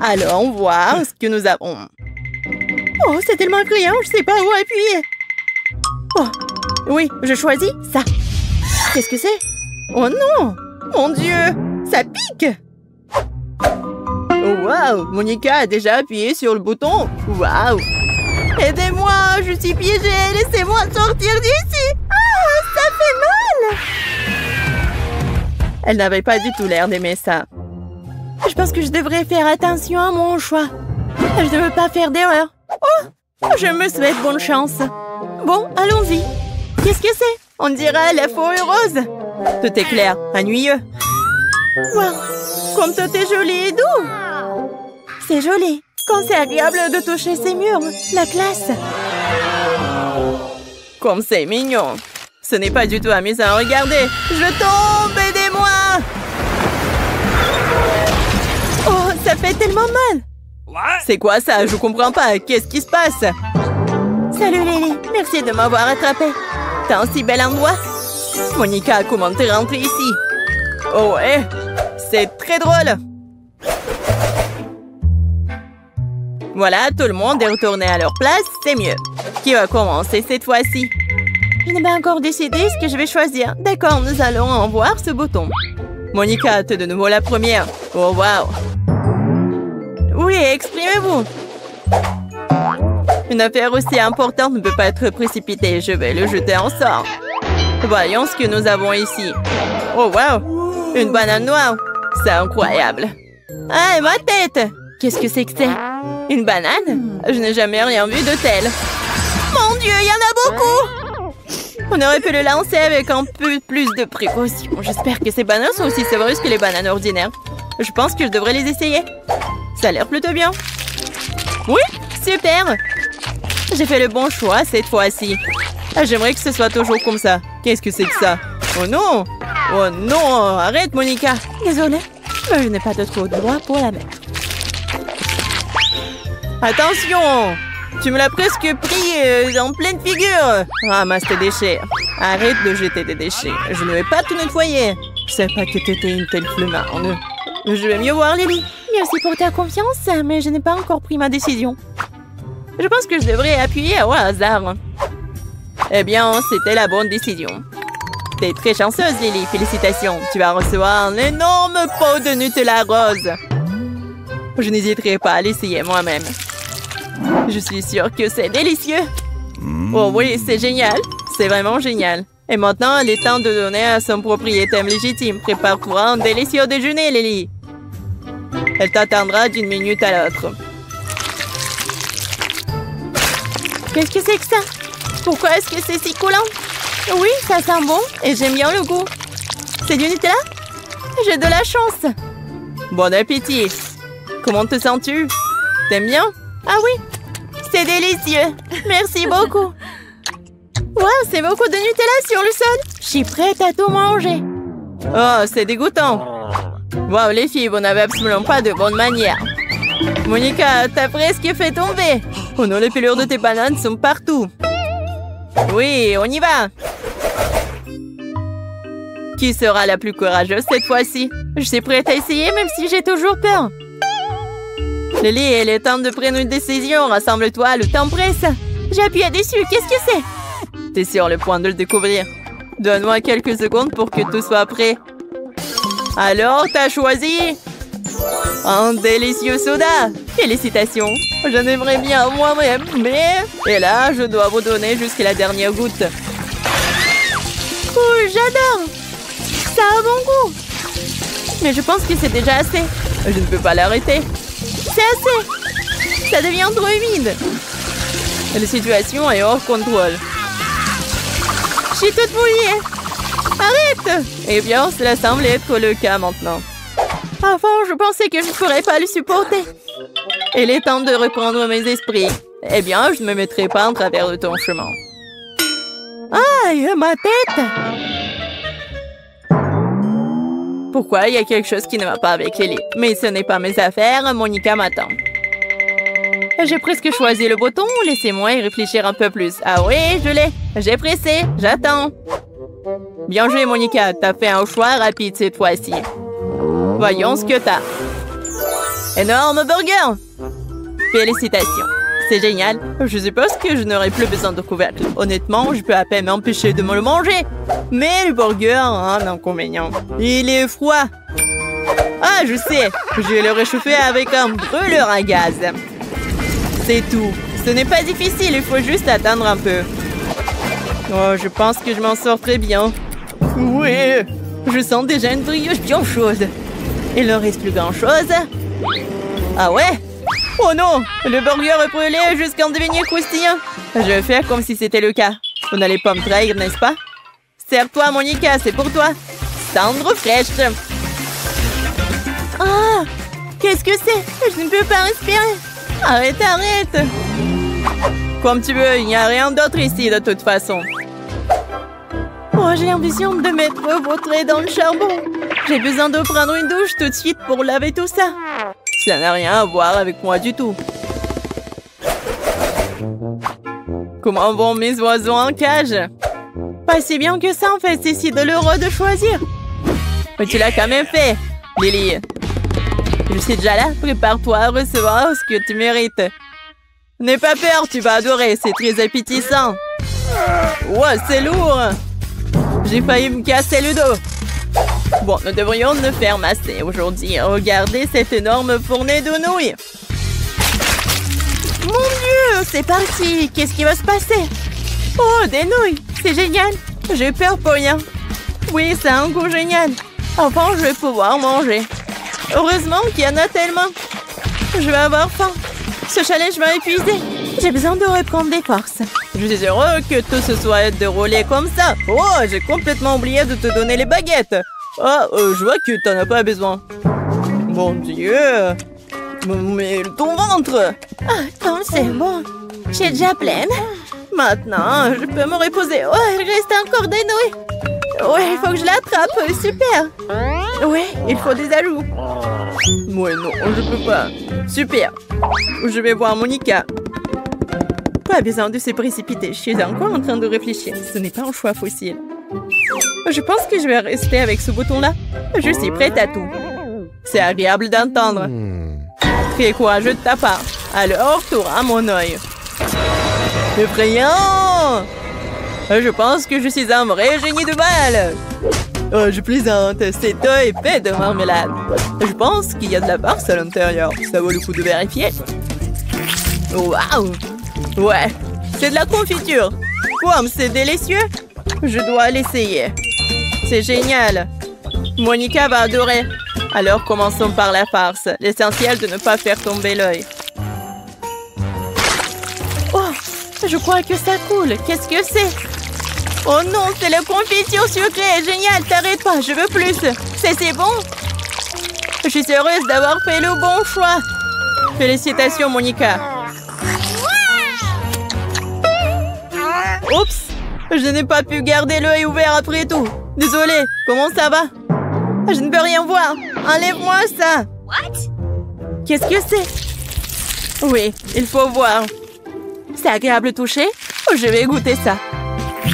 Allons voir ce que nous avons. Oh, c'est tellement effrayant, je sais pas où appuyer. Oh, oui, je choisis ça. Qu'est-ce que c'est? Oh non! Mon Dieu! Ça pique! Oh, wow! Monica a déjà appuyé sur le bouton. Wow! Aidez-moi! Je suis piégée! Laissez-moi sortir d'ici! Ah! Ça fait mal! Elle n'avait pas du tout l'air d'aimer ça. Je pense que je devrais faire attention à mon choix. Je ne veux pas faire d'erreur. Oh! Je me souhaite bonne chance. Bon, allons-y. Qu'est-ce que c'est? On dirait la forêt rose. Tout est clair, ennuyeux. Wow! Comme tout est joli et doux. C'est joli. Quand c'est agréable de toucher ces murs. La classe. Comme c'est mignon. Ce n'est pas du tout amusant. Regardez. Je tombe. Aidez-moi. Oh, ça fait tellement mal. C'est quoi ça? Je comprends pas. Qu'est-ce qui se passe? Salut Lily. Merci de m'avoir attrapée. T'as un si bel endroit. Monica, comment t'es rentrée ici? Oh ouais. C'est très drôle. Voilà, tout le monde est retourné à leur place, c'est mieux. Qui va commencer cette fois-ci? Je n'ai pas encore décidé ce que je vais choisir. D'accord, nous allons en voir ce bouton. Monica, t'es de nouveau la première. Oh, wow. Oui, exprimez-vous. Une affaire aussi importante ne peut pas être précipitée. Je vais le jeter en sort. Voyons ce que nous avons ici. Oh, wow. Une banane noire. C'est incroyable. Ah, ma tête! Qu'est-ce que c'est que c'est? Une banane? Je n'ai jamais rien vu de tel. Mon Dieu, il y en a beaucoup! On aurait pu le lancer avec un peu plus de précaution. J'espère que ces bananes sont aussi savreuses que les bananes ordinaires. Je pense que je devrais les essayer. Ça a l'air plutôt bien. Oui, super! J'ai fait le bon choix cette fois-ci. J'aimerais que ce soit toujours comme ça. Qu'est-ce que c'est que ça? Oh non! Oh non! Arrête, Monica! Désolée, mais je n'ai pas de trop de droit pour la mettre. Attention! Tu me l'as presque pris en pleine figure! Ramasse tes déchets. Arrête de jeter des déchets. Je ne vais pas tout nettoyer. Je ne savais pas que tu étais une telle flemmarde. Je vais mieux voir, Lily. Merci pour ta confiance, mais je n'ai pas encore pris ma décision. Je pense que je devrais appuyer au hasard. Eh bien, c'était la bonne décision. T'es très chanceuse, Lily. Félicitations. Tu vas recevoir un énorme pot de Nutella rose. Je n'hésiterai pas à l'essayer moi-même. Je suis sûre que c'est délicieux. Oh oui, c'est génial. C'est vraiment génial. Et maintenant, il est temps de donner à son propriétaire légitime. Prépare-toi un délicieux déjeuner, Lily. Elle t'attendra d'une minute à l'autre. Qu'est-ce que c'est que ça? Pourquoi est-ce que c'est si coulant? Oui, ça sent bon et j'aime bien le goût. C'est du Nutella? J'ai de la chance. Bon appétit. Comment te sens-tu? T'aimes bien? Ah oui, c'est délicieux. Merci beaucoup. Wow, c'est beaucoup de Nutella sur le sol. Je suis prête à tout manger. Oh, c'est dégoûtant. Wow, les filles, vous n'avez absolument pas de bonne manière. Monica, t'as presque fait tomber. Oh non, les pelures de tes bananes sont partout. Oui, on y va. Qui sera la plus courageuse cette fois-ci? Je suis prête à essayer même si j'ai toujours peur. Lily, il est temps de prendre une décision. Rassemble-toi, le temps presse. J'ai appuyé dessus. Qu'est-ce que c'est? T'es sur le point de le découvrir. Donne-moi quelques secondes pour que tout soit prêt. Alors, t'as choisi un délicieux soda. Félicitations. J'en aimerais bien moi-même, mais... Et là, je dois vous donner jusqu'à la dernière goutte. Oh, j'adore. Ça a bon goût. Mais je pense que c'est déjà assez. Je ne peux pas l'arrêter. C'est assez. Ça devient trop humide. La situation est hors contrôle. Je suis toute mouillée. Arrête. Eh bien, cela semble être le cas maintenant. Avant, je pensais que je ne pourrais pas le supporter. Il est temps de reprendre mes esprits. Eh bien, je ne me mettrai pas en travers de ton chemin. Aïe, ma tête! Pourquoi? Il y a quelque chose qui ne va pas avec Lily. Mais ce n'est pas mes affaires, Monica m'attend. J'ai presque choisi le bouton. Laissez-moi y réfléchir un peu plus. Ah oui, je l'ai. J'ai pressé. J'attends. Bien joué, Monica. T'as fait un choix rapide cette fois-ci. Voyons ce que t'as. Énorme burger! Félicitations! C'est génial! Je suppose que je n'aurai plus besoin de couvercle. Honnêtement, je peux à peine m'empêcher de me le manger. Mais le burger a un inconvénient. Il est froid. Ah, je sais! Je vais le réchauffer avec un brûleur à gaz. C'est tout. Ce n'est pas difficile, il faut juste attendre un peu. Oh, je pense que je m'en sors très bien. Oui! Je sens déjà une brioche bien chaude. Il ne reste plus grand-chose. Ah ouais? Oh non! Le burger est brûlé jusqu'à en devenir croustillant. Je vais faire comme si c'était le cas. Vous n'allez pas me trahir, n'est-ce pas? Serre-toi, Monica, c'est pour toi. Cendre fraîche. Ah! Qu'est-ce que c'est? Je ne peux pas respirer. Arrête, arrête. Comme tu veux, il n'y a rien d'autre ici de toute façon. Oh, j'ai l'ambition de mettre votre lait dans le charbon. J'ai besoin de prendre une douche tout de suite pour laver tout ça. Ça n'a rien à voir avec moi du tout. Comment vont mes oiseaux en cage? Pas si bien que ça en fait, c'est si douloureux de choisir. Mais tu l'as quand même fait, Lily. Je suis déjà là, prépare-toi à recevoir ce que tu mérites. N'aie pas peur, tu vas adorer, c'est très appétissant. Ouais, c'est lourd. J'ai failli me casser le dos. Bon, nous devrions nous faire masser aujourd'hui. Regardez cette énorme fournée de nouilles. Mon Dieu, c'est parti. Qu'est-ce qui va se passer? Oh, des nouilles. C'est génial. J'ai peur pour rien. Oui, ça a un goût génial. Enfin, je vais pouvoir manger. Heureusement qu'il y en a tellement. Je vais avoir faim. Ce challenge m'a épuisé. J'ai besoin de reprendre des forces. Je suis heureux que tout se soit déroulé comme ça. Oh, j'ai complètement oublié de te donner les baguettes. Ah, je vois que t'en as pas besoin. Mon Dieu. Mais ton ventre. Ah, non, c'est bon. J'ai déjà pleine. Maintenant, je peux me reposer. Oh, il reste encore des nouilles. Ouais, il faut que je l'attrape. Super. Ouais, il faut des ajouts. Ouais, non, je peux pas. Super. Je vais voir Monica. Pas besoin de se précipiter. Je suis encore en train de réfléchir. Ce n'est pas un choix facile. Je pense que je vais rester avec ce bouton-là. Je suis prête à tout. C'est agréable d'entendre. Très courageux de ta part. Alors, t'auras mon œil. Effrayant! Je pense que je suis un vrai génie de balle. Oh, je plaisante. Cet œil est fait de marmelade. Je pense qu'il y a de la farce à l'intérieur. Ça vaut le coup de vérifier. Waouh! Ouais, c'est de la confiture. Comme c'est délicieux. Je dois l'essayer. C'est génial. Monica va adorer. Alors commençons par la farce. L'essentiel de ne pas faire tomber l'œil. Oh, je crois que ça coule. Qu'est-ce que c'est? Oh non, c'est la confiture sucrée. Génial, t'arrêtes pas, je veux plus. C'est bon? Je suis heureuse d'avoir fait le bon choix. Félicitations, Monica. Oups, je n'ai pas pu garder l'œil ouvert après tout. Désolée, comment ça va? Je ne peux rien voir. Enlève-moi ça. Qu'est-ce que c'est? Oui, il faut voir. C'est agréable toucher? Je vais goûter ça.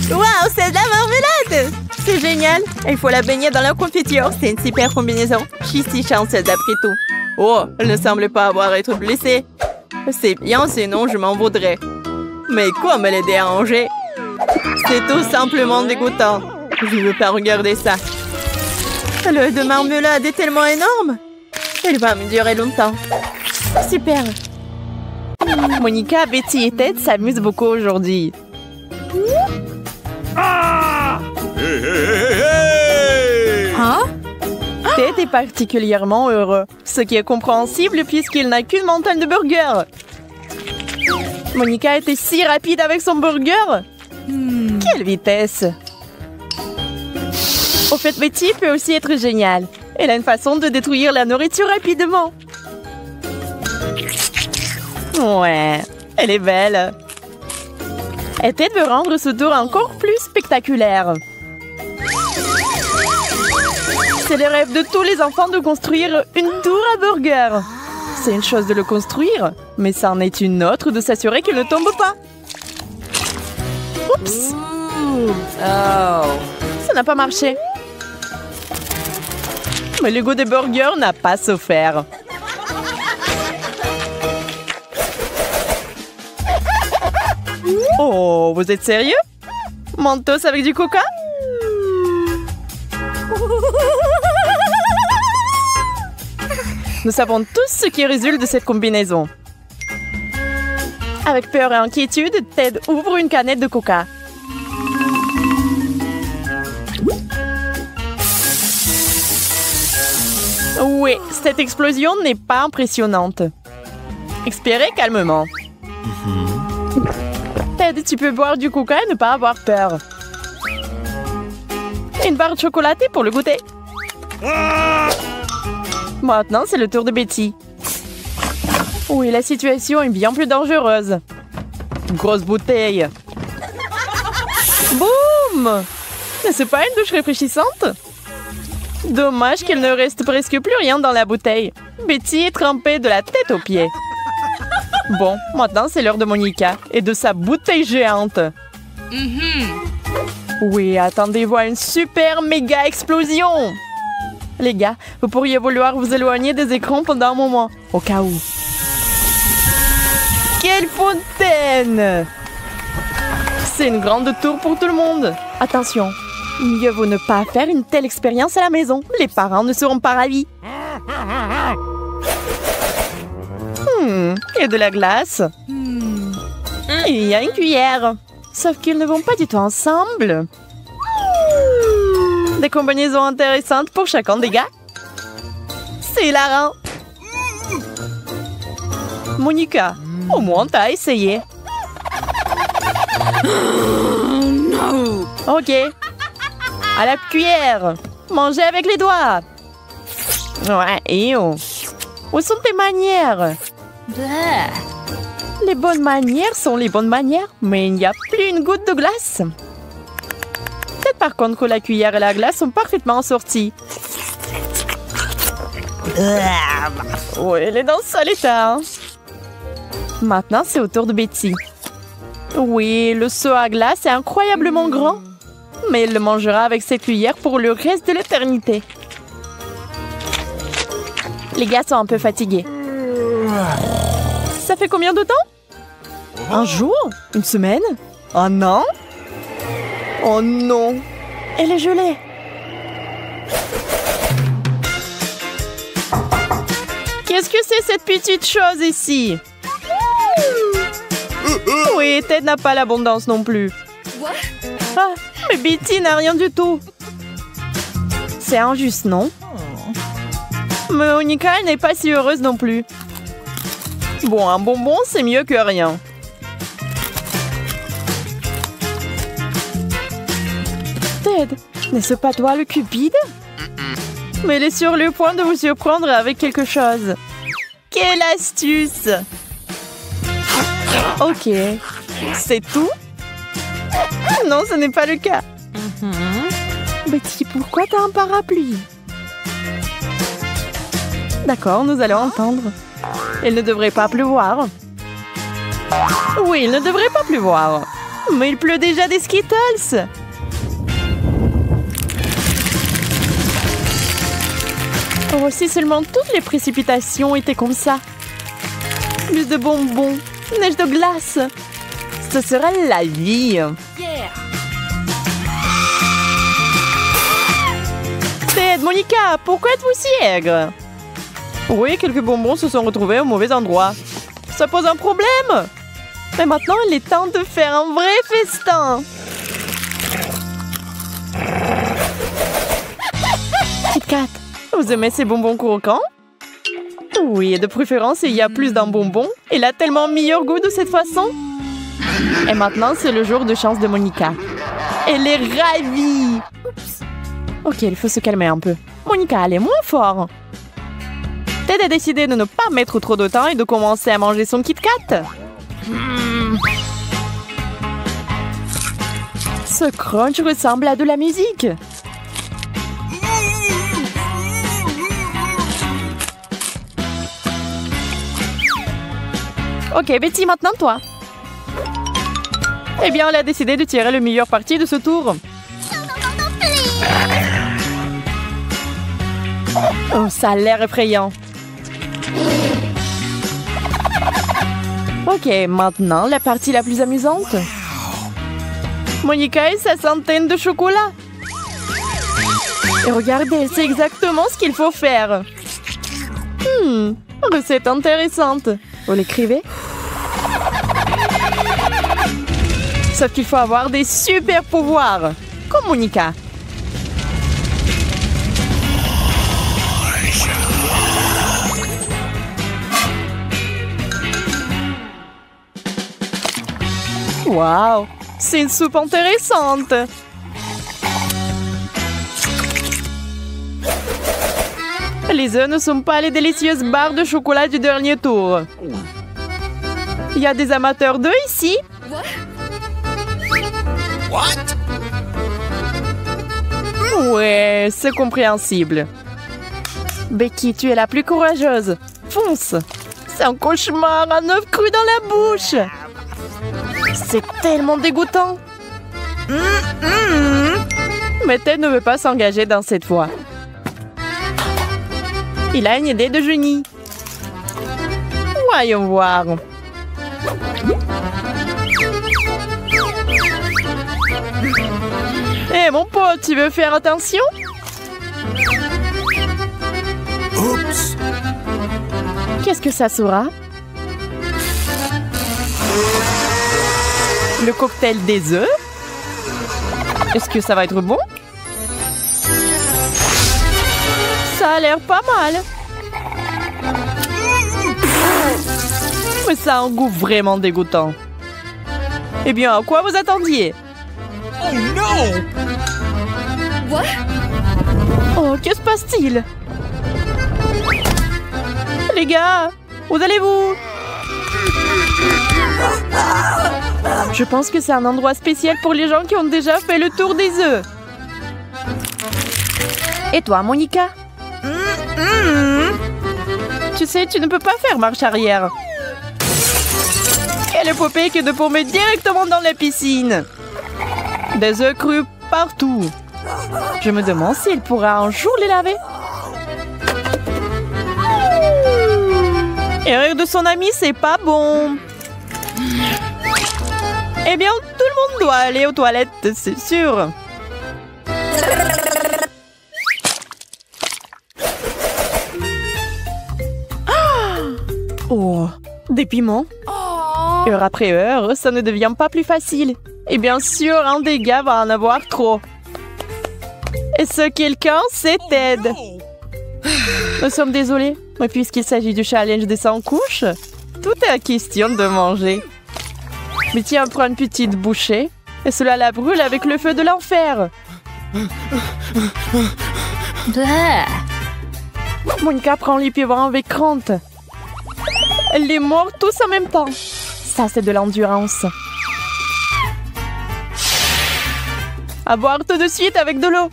Waouh, c'est de la marmelade! C'est génial. Il faut la baigner dans la confiture. C'est une super combinaison. Je suis si chanceuse après tout. Oh, elle ne semble pas avoir été blessée. C'est bien, sinon je m'en voudrais. Mais comme elle est dérangée. C'est tout simplement dégoûtant. Je ne veux pas regarder ça. L'œil de marmelade est tellement énorme. Elle va me durer longtemps. Super. Monica, Betty et Ted s'amusent beaucoup aujourd'hui. Hein? Ted est particulièrement heureux, ce qui est compréhensible puisqu'il n'a qu'une montagne de burgers. Monica était si rapide avec son burger. Quelle vitesse! Au fait, Betty peut aussi être géniale. Elle a une façon de détruire la nourriture rapidement. Ouais, elle est belle. Et Ted veut rendre ce tour encore plus spectaculaire. C'est le rêve de tous les enfants de construire une tour à burger. C'est une chose de le construire, mais ça en est une autre de s'assurer qu'il ne tombe pas. Oups! Ça n'a pas marché. Mais le goût des burgers n'a pas souffert. Oh, vous êtes sérieux? Mentos avec du coca? Nous savons tous ce qui résulte de cette combinaison. Avec peur et inquiétude, Ted ouvre une canette de coca. Oui, cette explosion n'est pas impressionnante. Expirez calmement. Ted, tu peux boire du coca et ne pas avoir peur. Une barre chocolatée pour le goûter. Maintenant, c'est le tour de Betty. Oui, la situation est bien plus dangereuse. Grosse bouteille. Boum! C'est pas une douche rafraîchissante? Dommage qu'il ne reste presque plus rien dans la bouteille. Betty est trempée de la tête aux pieds. Bon, maintenant c'est l'heure de Monica et de sa bouteille géante. Oui, attendez-vous à une super méga explosion. Les gars, vous pourriez vouloir vous éloigner des écrans pendant un moment, au cas où. Quelle fontaine! C'est une grande tour pour tout le monde. Attention, mieux vaut ne pas faire une telle expérience à la maison. Les parents ne seront pas ravis. Et de la glace. Il y a une cuillère. Sauf qu'ils ne vont pas du tout ensemble. Des combinaisons intéressantes pour chacun des gars. C'est hilarant. Monica, au moins t'as essayé. Ok. À la cuillère. Mangez avec les doigts. Ouais, et oh. Où sont tes manières? Les bonnes manières sont les bonnes manières, mais il n'y a plus une goutte de glace. Peut-être par contre que la cuillère et la glace sont parfaitement assorties. Oui, elle est dans le sale état. Maintenant, c'est au tour de Betty. Oui, le seau à glace est incroyablement grand, mais elle le mangera avec cette cuillère pour le reste de l'éternité. Les gars sont un peu fatigués. Ça fait combien de temps? Un jour? Une semaine? Un an? Oh non! Elle est gelée! Qu'est-ce que c'est cette petite chose ici? Oui, Ted n'a pas l'abondance non plus. Ah, mais Betty n'a rien du tout. C'est injuste, non? Mais Monica, elle n'est pas si heureuse non plus. Bon, un bonbon, c'est mieux que rien. Ted, n'est-ce pas toi le cupide? Mais elle est sur le point de vous surprendre avec quelque chose. Quelle astuce! Ok. C'est tout? Non, ce n'est pas le cas. Betty, pourquoi t'as un parapluie? D'accord, nous allons entendre. Il ne devrait pas pleuvoir. Oui, il ne devrait pas pleuvoir. Mais il pleut déjà des Skittles. Oh, si seulement toutes les précipitations étaient comme ça. Plus de bonbons, neige de glace. Ce serait la vie. Ted, Monica, pourquoi êtes-vous si aigre? Oui, quelques bonbons se sont retrouvés au mauvais endroit. Ça pose un problème. Mais maintenant, il est temps de faire un vrai festin. Kit Kat, vous aimez ces bonbons croquants? Oui, et de préférence, il y a plus d'un bonbon. Il a tellement meilleur goût de cette façon. Et maintenant, c'est le jour de chance de Monica. Elle est ravie. Ok, il faut se calmer un peu. Monica, elle est moins fort. Ted a décidé de ne pas mettre trop de temps et de commencer à manger son Kit Kat. Ce crunch ressemble à de la musique. Ok, Betty, maintenant toi. Eh bien, elle a décidé de tirer le meilleur parti de ce tour. Oh, ça a l'air effrayant. Ok, maintenant, la partie la plus amusante. Monica et sa centaine de chocolats. Et regardez, elle sait exactement ce qu'il faut faire. Recette intéressante. Vous l'écrivez? Sauf qu'il faut avoir des super pouvoirs. Comme Monica. Waouh, c'est une soupe intéressante. Les œufs ne sont pas les délicieuses barres de chocolat du dernier tour. Il y a des amateurs d'œufs ici? What? Ouais, c'est compréhensible. Becky, tu es la plus courageuse. Fonce. C'est un cauchemar, un œuf cru dans la bouche. C'est tellement dégoûtant. Mais Ted ne veut pas s'engager dans cette voie. Il a une idée de génie. Voyons voir. Hé, mon pote, tu veux faire attention? Oups. Qu'est-ce que ça sera? Le cocktail des œufs? Est-ce que ça va être bon? Ça a l'air pas mal. Mais ça a un goût vraiment dégoûtant. Eh bien, à quoi vous attendiez? Oh non! What? Oh, que se passe-t-il? Les gars, où allez-vous? Je pense que c'est un endroit spécial pour les gens qui ont déjà fait le tour des œufs. Et toi, Monica? Tu sais, tu ne peux pas faire marche arrière. Quelle épopée que de tomber directement dans la piscine. Des œufs crus partout. Je me demande s'il pourra un jour les laver. Et rire de son ami, c'est pas bon. Eh bien, tout le monde doit aller aux toilettes, c'est sûr. Oh, des piments. Heure après heure, ça ne devient pas plus facile. Et bien sûr, un des gars va en avoir trop. Et ce quelqu'un, c'est Ted. Nous sommes désolés, mais puisqu'il s'agit du challenge des 100 couches, tout est à question de manger. Mais tiens, prends une petite bouchée, et cela la brûle avec le feu de l'enfer. Monica prend les pivants avec crainte. Elle les mord tous en même temps. Ça, c'est de l'endurance. À boire tout de suite avec de l'eau.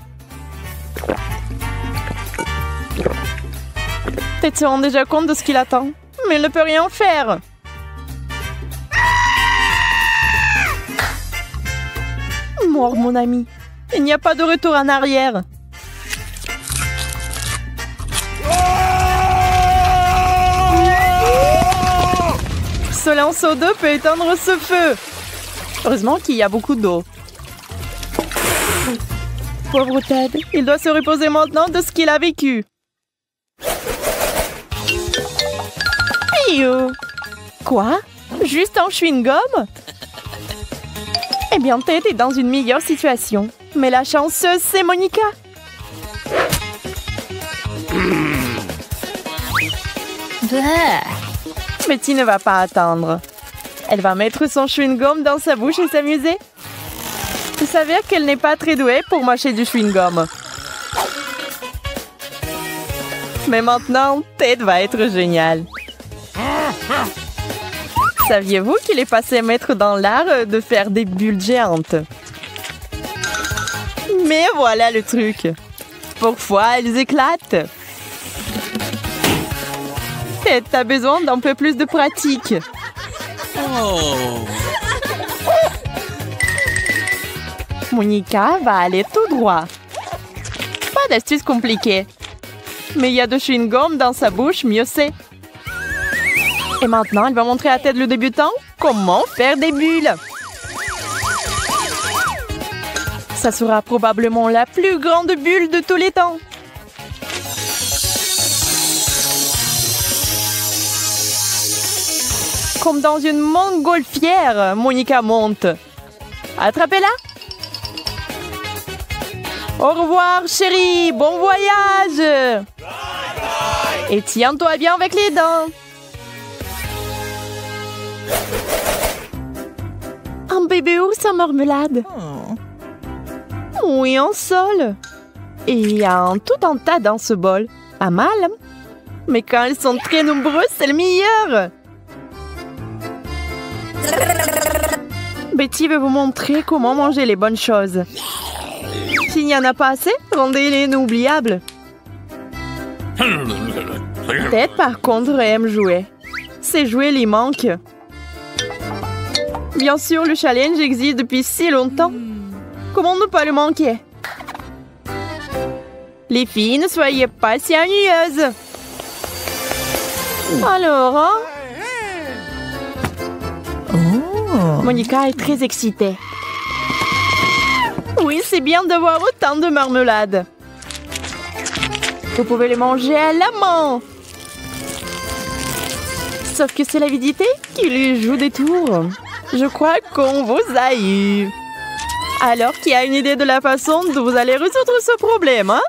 Ted se rend déjà compte de ce qu'il attend, mais il ne peut rien faire. Mort, mon ami. Il n'y a pas de retour en arrière. Ce lanceau d'eau peut éteindre ce feu. Heureusement qu'il y a beaucoup d'eau. Pauvre Ted, il doit se reposer maintenant de ce qu'il a vécu. Quoi? Juste un chewing-gum? Eh bien, Ted est dans une meilleure situation. Mais la chanceuse, c'est Monica. Betty ne va pas attendre. Elle va mettre son chewing-gum dans sa bouche et s'amuser. Il s'avère qu'elle n'est pas très douée pour mâcher du chewing-gum. Mais maintenant, Ted va être génial. Saviez-vous qu'il est passé maître dans l'art de faire des bulles géantes? Mais voilà le truc. Parfois, elles éclatent. Ted, t'as besoin d'un peu plus de pratique. Oh. Monica va aller tout droit. Pas d'astuce compliquée. Mais il y a de chewing-gum dans sa bouche, mieux c'est. Et maintenant, elle va montrer à Ted le débutant comment faire des bulles. Ça sera probablement la plus grande bulle de tous les temps. Comme dans une montgolfière, Monica monte. Attrapez-la. Au revoir, chérie. Bon voyage. Et tiens-toi bien avec les dents. Un bébé ours en marmelade. Oui, en sol. Et il y a tout un tas dans ce bol. Pas mal. Mais quand elles sont très nombreuses, c'est le meilleur. Betty veut vous montrer comment manger les bonnes choses. S'il n'y en a pas assez, rendez-les inoubliables. Ted, par contre, aime jouer. Ses jouets lui manquent. Bien sûr, le challenge existe depuis si longtemps. Comment ne pas le manquer? Les filles, ne soyez pas si ennuyeuses. Alors, hein? Monica est très excitée. Oui, c'est bien d'avoir autant de marmelade. Vous pouvez les manger à la main. Sauf que c'est l'avidité qui lui joue des tours. Je crois qu'on vous a eu. Alors, qui a une idée de la façon dont vous allez résoudre ce problème, hein?